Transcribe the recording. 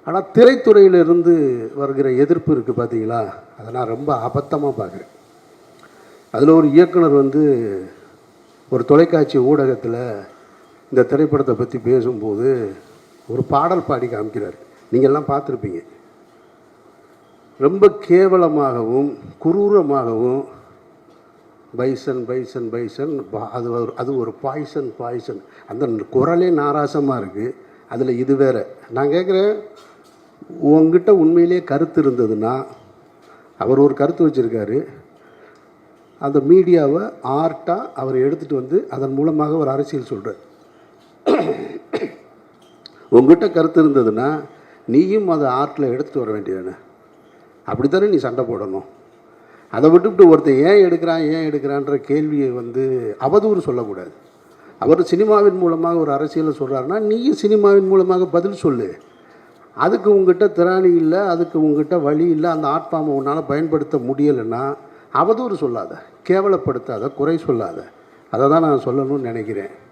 ஆனால் திரைத்துறையிலிருந்து வருகிற எதிர்ப்பு இருக்குது பார்த்தீங்களா, அதை நான் ரொம்ப அபத்தமாக பார்க்குறேன். அதில் ஒரு இயக்குனர் வந்து ஒரு தொலைக்காட்சி ஊடகத்தில் இந்த திரைப்படத்தை பற்றி பேசும்போது ஒரு பாடல் பாடி காமிக்கிறார். நீங்கள்லாம் பார்த்துருப்பீங்க. ரொம்ப கேவலமாகவும் குரூரமாகவும் பைசன் பைசன் பைசன் அது ஒரு பாய்சன் அந்த குரலே நாராசமாக இருக்குது. அதில் இது வேறு. நான் கேட்குறேன், உங்ககிட்ட உண்மையிலே கருத்து இருந்ததுன்னா, அவர் ஒரு கருத்து வச்சுருக்காரு, அந்த மீடியாவை ஆர்ட்டாக அவர் எடுத்துகிட்டு வந்து அதன் மூலமாக ஒரு அரசியல் சொல்கிறார். உங்ககிட்ட கருத்து இருந்ததுன்னா நீயும் அதை ஆர்ட்டில் எடுத்துகிட்டு வர வேண்டியதானே. அப்படி தானே நீ சண்டை போடணும். அதை விட்டுவிட்டு ஒருத்தர் ஏன் எடுக்கிறான்ற கேள்வியை வந்து அவதூறு சொல்லக்கூடாது. அவர் சினிமாவின் மூலமாக ஒரு அரசியலை சொல்கிறாருன்னா நீயும் சினிமாவின் மூலமாக பதில் சொல்லு. அதுக்கு உங்ககிட்ட திராணி இல்லை, அதுக்கு உங்ககிட்ட வழி இல்லை, அந்த ஆட்பாமை உன்னால் பயன்படுத்த முடியலைன்னா அவதூறு சொல்லாத, கேவலப்படுத்தாத, குறை சொல்லாத. அதை தான் நான் சொல்லணும்னு நினைக்கிறேன்.